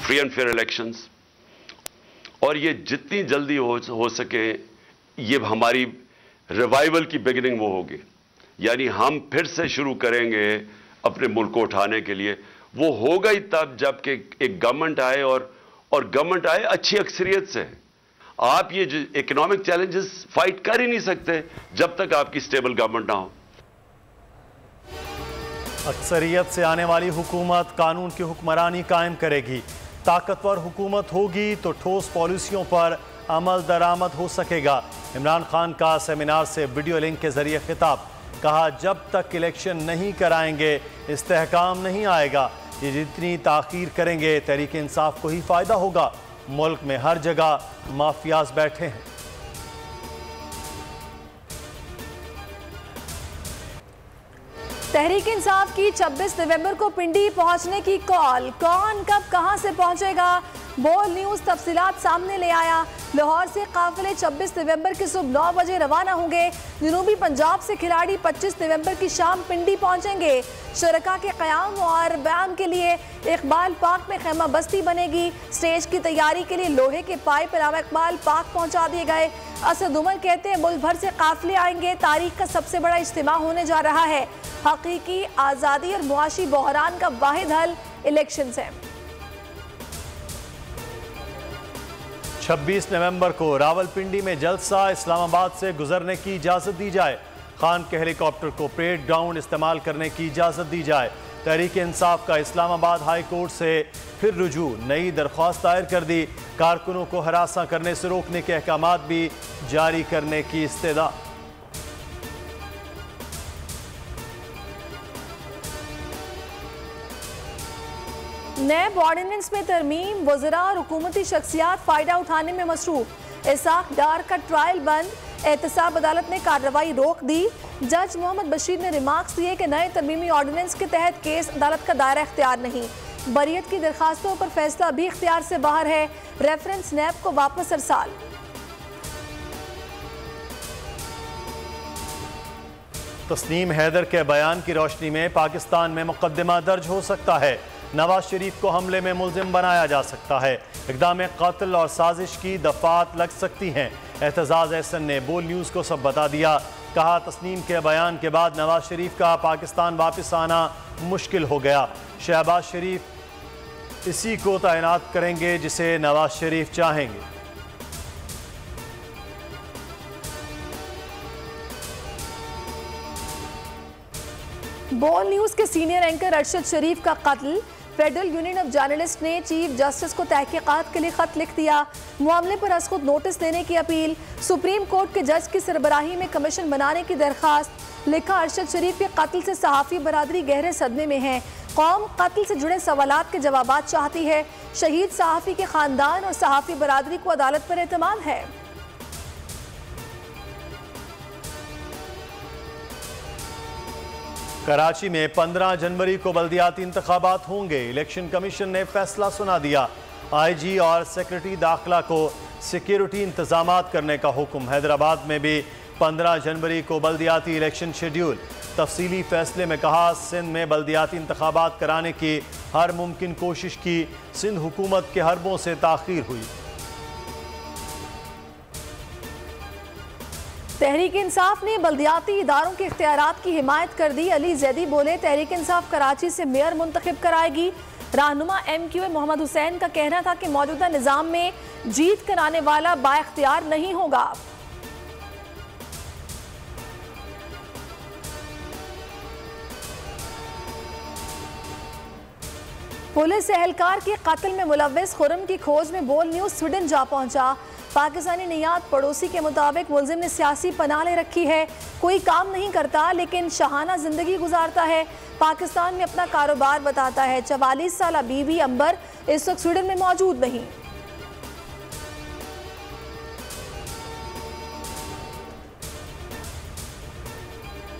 Free and fair elections, और ये जितनी जल्दी हो सके ये हमारी रिवाइवल की बिगिनिंग वो होगी, यानी हम फिर से शुरू करेंगे अपने मुल्क को उठाने के लिए। वो होगा ही तब जबकि एक गवर्नमेंट आए और गवर्नमेंट आए अच्छी अक्सरियत से। आप ये इकोनॉमिक चैलेंजेस फाइट कर ही नहीं सकते जब तक आपकी स्टेबल गवर्नमेंट ना हो। अक्सरियत से आने वाली हुकूमत कानून की हुक्मरानी कायम करेगी। ताकतवर हुकूमत होगी तो ठोस पॉलिसियों पर अमल दरामद हो सकेगा। इमरान खान का सेमिनार से वीडियो लिंक के जरिए खिताब, कहा जब तक इलेक्शन नहीं कराएंगे इस्तेहकाम नहीं आएगा। ये जितनी ताखीर करेंगे तहरीक इंसाफ को ही फायदा होगा। मुल्क में हर जगह माफियाज बैठे हैं। तहरीक इंसाफ की 26 नवंबर को पिंडी पहुंचने की कॉल, कौन कब कहां से पहुंचेगा, बोल न्यूज तफसीलात सामने ले आया। लाहौर से काफिले 26 नवंबर की सुबह 9 बजे रवाना होंगे। जनूबी पंजाब से खिलाड़ी 25 नवंबर की शाम पिंडी पहुंचेंगे। शरका के क़याम और बयान के लिए इकबाल पार्क में खैमा बस्ती बनेगी। स्टेज की तैयारी के लिए लोहे के पाइप अलावा इकबाल पार्क पहुंचा दिए गए। असद उमर कहते हैं मुल्क भर से काफिले आएंगे। तारीख का सबसे बड़ा इज्तिमा होने जा रहा है। हकीकी आज़ादी और मुआशी बहरान का वाहिद हल इलेक्शन है। 26 नवंबर को रावलपिंडी में जलसा, इस्लामाबाद से गुजरने की इजाज़त दी जाए। खान के हेलीकॉप्टर को परेड ग्राउंड इस्तेमाल करने की इजाज़त दी जाए। तहरीक इंसाफ का इस्लामाबाद हाई कोर्ट से फिर रुजू, नई दरख्वास्त दायर कर दी। कारकुनों को हरासा करने से रोकने के अहकामात भी जारी करने की इस्तेदा। नैब ऑर्डिनेंस में तरमीम, वज़रा और हुकूमती शख्सियात फ़ायदा उठाने में मसरूफ। इसाक डार का ट्रायल बंद, एहतसाब अदालत ने कार्रवाई रोक दी। जज मोहम्मद बशीर ने रिमार्क्स दिए कि नए तरमीमी ऑर्डिनेंस के तहत केस अदालत का दायरा इख्तियार नहीं। बरियत की दरखास्तों पर फैसला भी इख्तियार से बाहर है। रेफरेंस नैब को वापस अरसाल। तस्नीम हैदर के बयान की रोशनी में पाकिस्तान में मुकदमा दर्ज हो सकता है। नवाज शरीफ को हमले में मुल्जिम बनाया जा सकता है। इक़दाम कत्ल और साजिश की दफात लग सकती हैं। एहतजाज एहसन ने बोल न्यूज़ को सब बता दिया। कहा तस्नीम के बयान के बाद नवाज शरीफ का पाकिस्तान वापस आना मुश्किल हो गया। शहबाज शरीफ इसी को तैनात करेंगे जिसे नवाज शरीफ चाहेंगे। बोल न्यूज़ के सीनियर एंकर अरशद शरीफ का कत्ल, फेडरल यूनियन ऑफ जर्नलिस्ट ने चीफ जस्टिस को तहकीकात के लिए खत लिख दिया। मामले पर अज खुद नोटिस देने की अपील। सुप्रीम कोर्ट के जज की सरबराही में कमीशन बनाने की दरखास्त। लिखा अरशद शरीफ के कत्ल से सहाफ़ी बरादरी गहरे सदमे में है। कौम कत्ल से जुड़े सवालात के जवाबात चाहती है। शहीद सहाफ़ी के खानदान और सहाफ़ी बरादरी को अदालत पर एतमाद है। कराची में 15 जनवरी को बल्दियाती इंतखाबात होंगे। इलेक्शन कमीशन ने फैसला सुना दिया। IG और सेक्रेटरी दाखिला को सिक्योरिटी इंतजामात करने का हुक्म। हैदराबाद में भी 15 जनवरी को बल्दियाती इलेक्शन शेड्यूल। तफसीली फैसले में कहा सिंध में बल्दियाती इंतखाबात कराने की हर मुमकिन कोशिश की। सिंध हुकूमत के हरबों से ताख़ीर हुई। तहरीक इंसाफ ने बल्दियाती इदारों के इख्तियारात की हिमायत कर दी। अली जैदी बोले तहरीक इंसाफ कराची से मेयर मुंतखब कराएगी। रहनुमा MQA मोहम्मद हुसैन का कहना था कि मौजूदा निज़ाम में जीत कराने वाला बाइख्तियार नहीं होगा। पुलिस एहलकार के कत्ल में मुलव्विस खुर्रम की खोज में बोल न्यूज़ स्वीडन जा पहुंचा। पाकिस्तानी नियात पड़ोसी के मुताबिक मुलजिम ने सियासी पनाह ले रखी है। कोई काम नहीं करता लेकिन शाहाना जिंदगी गुजारता है। पाकिस्तान में अपना कारोबार बताता है। 44 साल बीवी अंबर इस वक्त स्वीडन में मौजूद नहीं।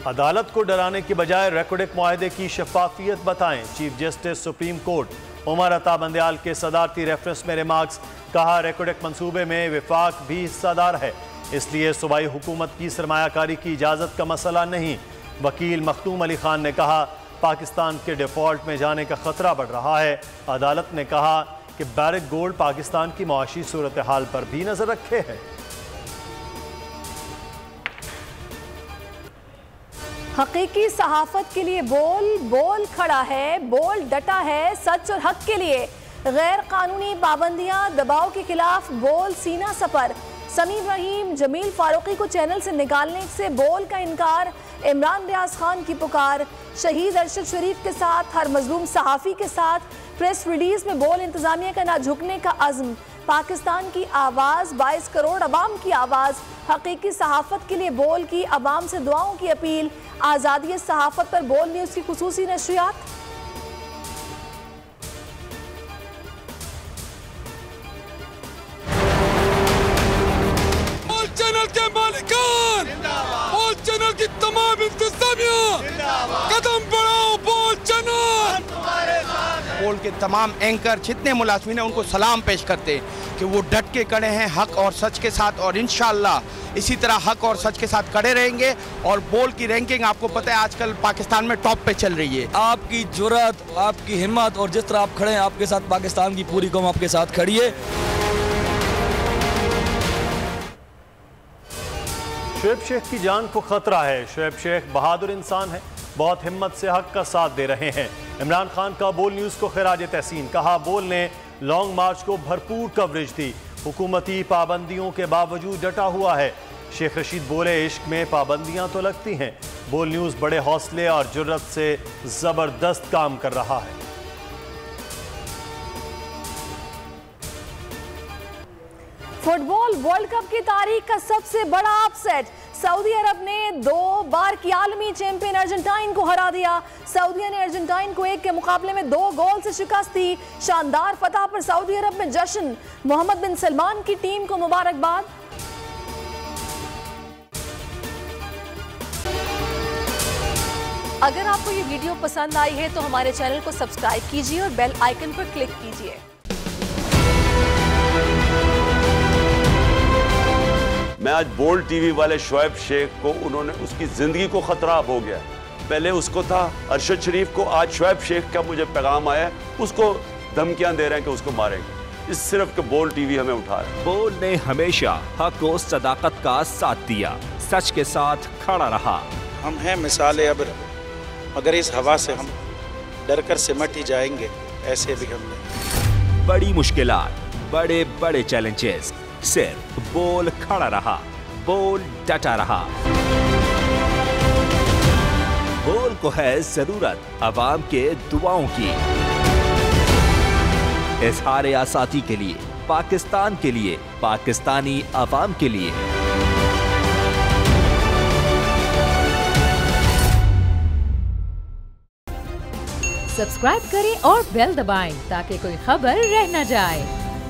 अदालत को डराने की बजाय रेकोडेक मुआहदे की शफाफियत बताएं। Chief justice supreme court Umar Ata Bandial के सदारती रेफरेंस में रिमार्क्स। कहा रेकोडेक मंसूबे में विफाक भी हिस्सादार है, इसलिए सूबाई हुकूमत की सरमायाकारी की इजाज़त का मसला नहीं। वकील मखदूम अली खान ने कहा पाकिस्तान के डिफ़ॉल्ट में जाने का खतरा बढ़ रहा है। अदालत ने कहा कि बैरिक गोल्ड पाकिस्तान की मुआशी सूरत हाल पर भी नजर रखे है। हकीकी सहाफत के लिए बोल खड़ा है, बोल डटा है, सच और हक के लिए। गैर कानूनी पाबंदियां, दबाव के खिलाफ बोल सीना सपर। समीम रहीम, जमील फारूकी को चैनल से निकालने से बोल का इनकार। इमरान रियाज खान की पुकार। शहीद अरशद शरीफ के साथ हर मजलूम सहाफ़ी के साथ प्रेस रिलीज में बोल इंतजामिया का ना झुकने का अज़्म। पाकिस्तान की आवाज़, 22 करोड़ अवाम की आवाज़। हकीकी सहाफ़त के लिए बोल की अवाम से दुआओं की अपील। आज़ादी सहाफ़त पर बोल न्यूज़ की खुसूसी नशरियात। चैनल के मालिकान, बोल चैनल की तमाम इंतजामिया, कदम बढ़ाओ बोल चैनल। बोल के तमाम एंकर जितने मुलाजमीन हैं उनको सलाम पेश करते हैं कि वो डट के खड़े हैं हक और सच के साथ, और इंशाअल्लाह इसी तरह हक और सच के साथ खड़े रहेंगे। और बोल की रैंकिंग आपको पता है आजकल पाकिस्तान में टॉप पे चल रही है। आपकी जुर्रत, आपकी हिम्मत और जिस तरह आप खड़े हैं, आपके साथ पाकिस्तान की पूरी कौम आपके साथ खड़ी है। शुएब शेख की जान को खतरा है। शुएब शेख बहादुर इंसान है, बहुत हिम्मत से हक का साथ दे रहे हैं। इमरान खान का बोल न्यूज़ को खिराज तहसीन। कहा बोल ने लॉन्ग मार्च को भरपूर कवरेज दी, हुकूमती पाबंदियों के बावजूद डटा हुआ है। शेख रशीद बोले इश्क में पाबंदियां तो लगती हैं, बोल न्यूज़ बड़े हौसले और जुर्रत से ज़बरदस्त काम कर रहा है। फुटबॉल वर्ल्ड कप की तारीख का सबसे बड़ा अपसेट। सऊदी अरब ने 2 बार की आलमी चैंपियन अर्जेंटाइन को हरा दिया। सऊदिया ने अर्जेंटाइन को 1 के मुकाबले में 2 गोल से शिकस्त दी। शानदार फतह पर सऊदी अरब में जश्न। मोहम्मद बिन सलमान की टीम को मुबारकबाद। अगर आपको ये वीडियो पसंद आई है तो हमारे चैनल को सब्सक्राइब कीजिए और बेल आइकन पर क्लिक कीजिए। मैं आज बोल्ड टीवी वाले शुएब शेख को, उन्होंने उसकी जिंदगी को खतरा हो गया। पहले उसको था अरशद शरीफ को, आज शुएब शेख का मुझे पैगाम आया, उसको धमकियां दे रहे हैं कि उसको मारेंगे। इस सिर्फ के बोल्ड टीवी हमें उठा रहा है। बोल्ड ने हमेशा हक और सदाकत का साथ दिया, सच के साथ खड़ा रहा। हम हैं मिसाल अब्र, मगर इस हवा से हम डर कर सिमट ही जाएंगे, ऐसे भी हम नहीं। बड़ी मुश्किलात, बड़े बड़े चैलेंजेस, सिर्फ बोल खड़ा रहा, बोल डटा रहा। बोल को है जरूरत अवाम के दुआओं की। इज़हार आज़ादी के लिए, पाकिस्तान के लिए, पाकिस्तानी अवाम के लिए। सब्सक्राइब करें और बेल दबाएं ताकि कोई खबर रह न जाए।